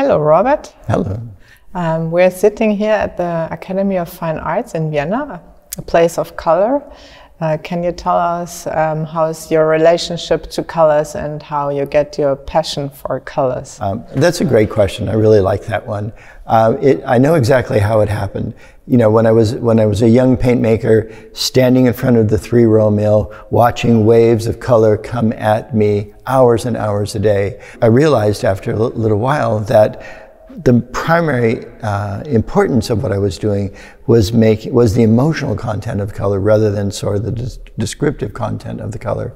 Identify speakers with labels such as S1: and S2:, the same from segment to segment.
S1: Hello, Robert.
S2: Hello.
S1: We're sitting here at the Academy of Fine Arts in Vienna, a place of color. Can you tell us how's your relationship to colors and how you get your passion for colors?
S2: That's a great question. I really like that one. I know exactly how it happened. You know, when I was a young paint maker, standing in front of the three-roll mill, watching waves of color come at me hours and hours a day, I realized after a little while that the primary importance of what I was doing was the emotional content of color rather than sort of the descriptive content of the color.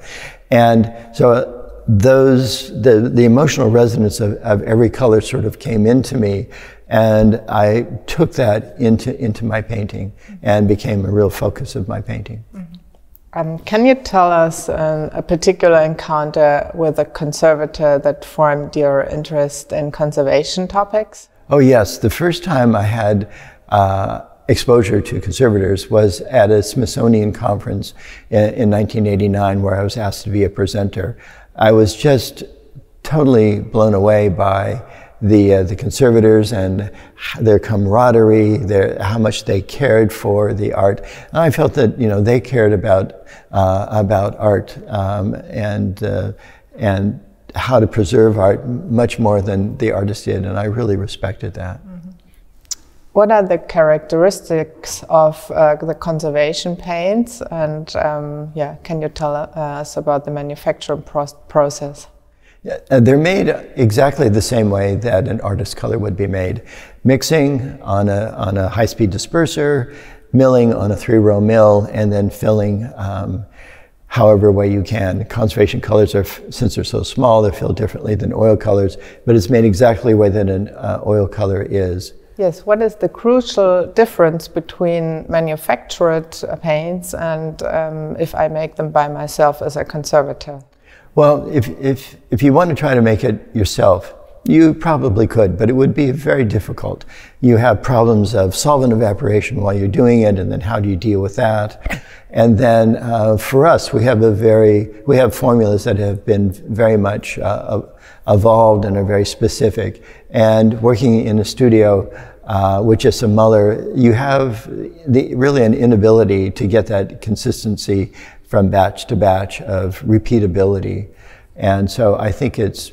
S2: And so the emotional resonance of every color sort of came into me, and I took that into my painting and became a real focus of my painting.
S1: Can you tell us a particular encounter with a conservator that formed your interest in conservation topics?
S2: Oh yes, the first time I had exposure to conservators was at a Smithsonian conference in 1989, where I was asked to be a presenter. I was just totally blown away by the conservators and their camaraderie, how much they cared for the art. And I felt that, you know, they cared about art and how to preserve art much more than the artist did, and I really respected that.
S1: What are the characteristics of the conservation paints, and can you tell us about the manufacturing process?
S2: Yeah, they're made exactly the same way that an artist's color would be made. Mixing on a high-speed disperser, milling on a three-row mill, and then filling however way you can. Conservation colors, since they're so small, they're filled differently than oil colors, but it's made exactly the way that an oil color is.
S1: Yes, what is the crucial difference between manufactured paints and if I make them by myself as a conservator?
S2: Well, if you want to try to make it yourself, you probably could, but it would be very difficult. You have problems of solvent evaporation while you're doing it, and then how do you deal with that? And then for us, we have formulas that have been very much evolved and are very specific. And working in a studio with just a muller, you have really an inability to get that consistency from batch to batch of repeatability. And so I think it's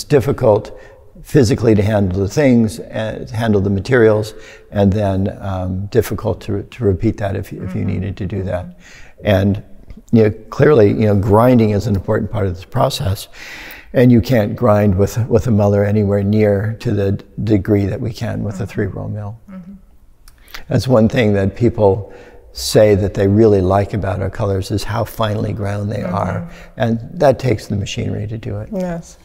S2: difficult physically to handle the things, and handle the materials, and then difficult to repeat that if you needed to do that. And clearly, grinding is an important part of this process, and you can't grind with a muller anywhere near to the degree that we can with a three-roll mill. That's one thing that people say that they really like about our colors, is how finely ground they are, and that takes the machinery to do it.
S1: Yes.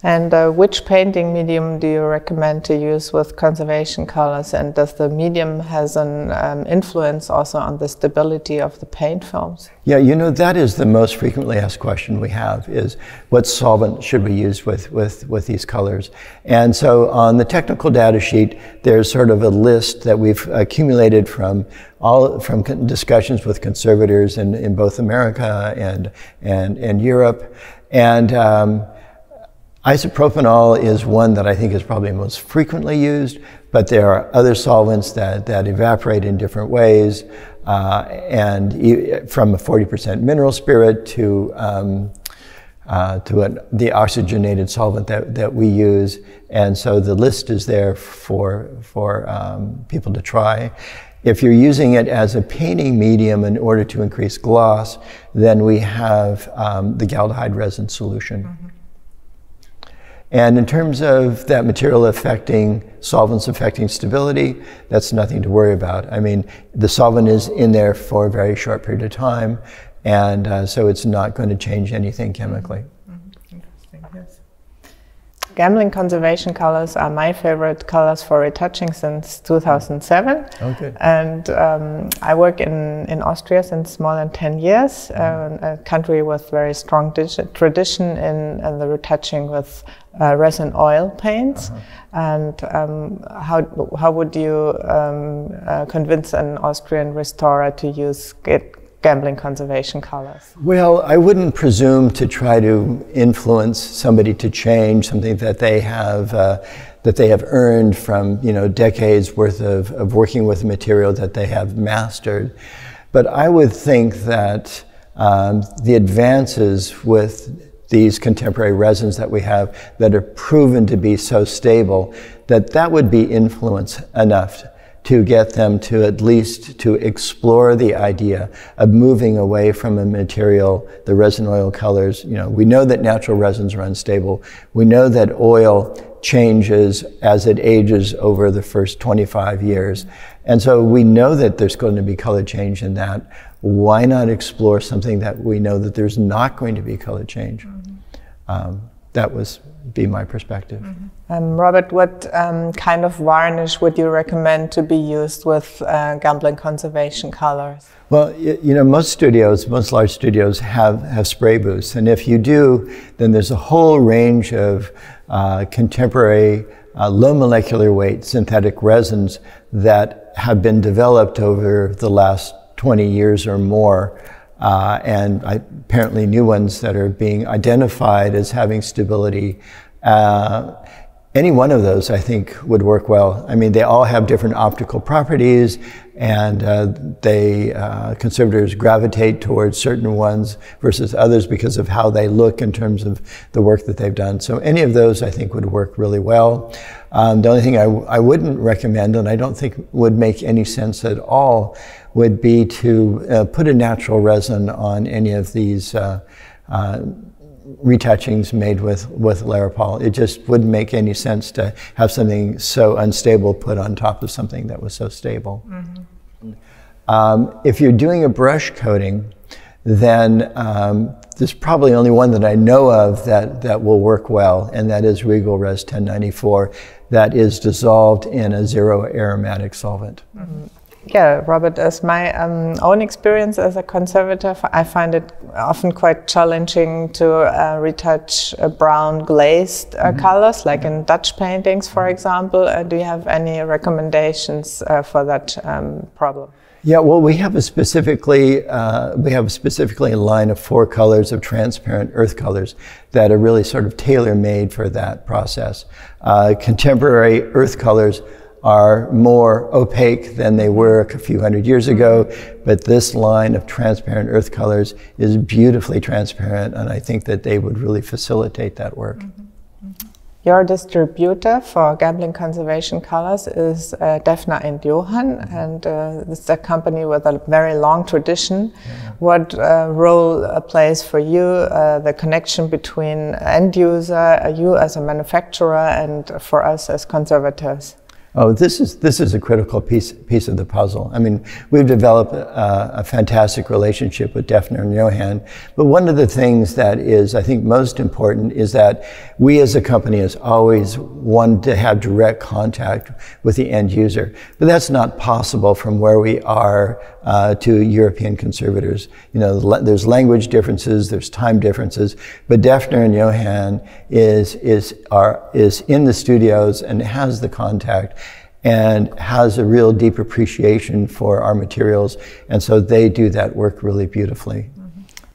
S1: And which painting medium do you recommend to use with conservation colors, and does the medium has an influence also on the stability of the paint films?
S2: Yeah, that is the most frequently asked question we have, is what solvent should we use with these colors? And so on the technical data sheet, there's sort of a list that we've accumulated from discussions with conservators in both America and Europe. And isopropanol is one that I think is probably most frequently used, but there are other solvents that evaporate in different ways, and from a 40% mineral spirit to the oxygenated solvent that we use. And so the list is there for people to try. If you're using it as a painting medium in order to increase gloss, then we have the galdehyde resin solution. And in terms of that material solvents affecting stability, that's nothing to worry about. I mean, the solvent is in there for a very short period of time, and so it's not going to change anything chemically.
S1: Interesting, yes. Gamblin Conservation Colors are my favorite colors for retouching since 2007.
S2: Oh, good.
S1: And I work in Austria since more than 10 years, a country with very strong tradition in the retouching with resin oil paints. And how would you convince an Austrian restorer to use Gamblin Conservation Colors?
S2: Well, I wouldn't presume to try to influence somebody to change something that they have earned from decades worth of working with material that they have mastered. But I would think that the advances with these contemporary resins that we have that are proven to be so stable, that would be influence enough to get them to at least to explore the idea of moving away from a material, the resin oil colors. We know that natural resins are unstable. We know that oil changes as it ages over the first 25 years. And so we know that there's going to be color change in that. Why not explore something that we know that there's not going to be color change? That would be my perspective.
S1: Robert, what kind of varnish would you recommend to be used with Gamblin Conservation Colors?
S2: Well, most large studios have spray booths, and if you do, then there's a whole range of contemporary low molecular weight synthetic resins that have been developed over the last 20 years or more. And apparently new ones that are being identified as having stability. Any one of those, I think, would work well. I mean, they all have different optical properties, and conservators gravitate towards certain ones versus others because of how they look in terms of the work that they've done. So any of those, I think, would work really well. The only thing I wouldn't recommend, and I don't think would make any sense at all, would be to put a natural resin on any of these retouchings made with Laripol. It just wouldn't make any sense to have something so unstable put on top of something that was so stable. If you're doing a brush coating, then there's probably only one that I know of that will work well, and that is Regal Res 1094, that is dissolved in a zero aromatic solvent.
S1: Yeah, Robert, as my own experience as a conservator, I find it often quite challenging to retouch brown glazed colors, like in Dutch paintings, for example. Do you have any recommendations for that problem?
S2: Yeah, well, we have specifically a line of 4 colors of transparent earth colors that are really sort of tailor-made for that process. Contemporary earth colors are more opaque than they were a few hundred years ago, but this line of transparent earth colors is beautifully transparent, and I think that they would really facilitate that work.
S1: Your distributor for Gamblin Conservation Colors is Deffner Johann, and it's a company with a very long tradition. What role plays for you the connection between end user, you as a manufacturer, and for us as conservators?
S2: Oh, this is a critical piece of the puzzle. I mean, we've developed a fantastic relationship with Deffner Johann, but one of the things that is, I think, most important is that we as a company has always wanted to have direct contact with the end user, but that's not possible from where we are to European conservators. There's language differences, there's time differences, but Deffner Johann is in the studios and has the contact and has a real deep appreciation for our materials, and so they do that work really beautifully.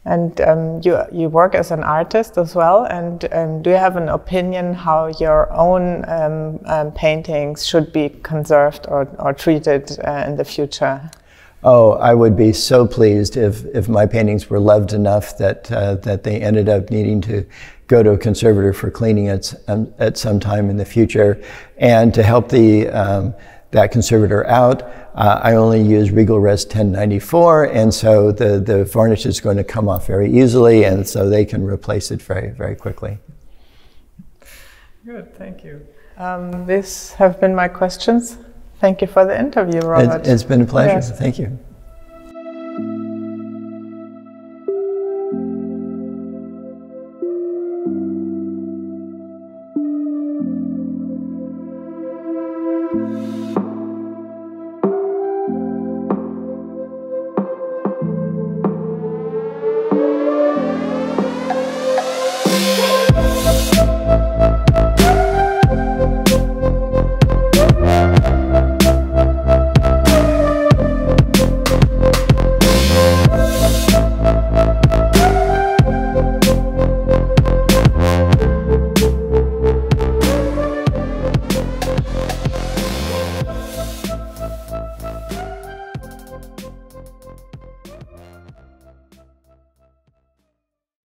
S1: And you work as an artist as well, and do you have an opinion how your own paintings should be conserved or treated in the future?
S2: Oh, I would be so pleased if my paintings were loved enough that they ended up needing to go to a conservator for cleaning at some time in the future. And to help that conservator out, I only use Regal Res 1094, and so the varnish is going to come off very easily, and so they can replace it very, very quickly.
S1: Good, thank you. These have been my questions. Thank you for the interview, Robert.
S2: It's been a pleasure.
S1: Yes.
S2: Thank you.
S1: you.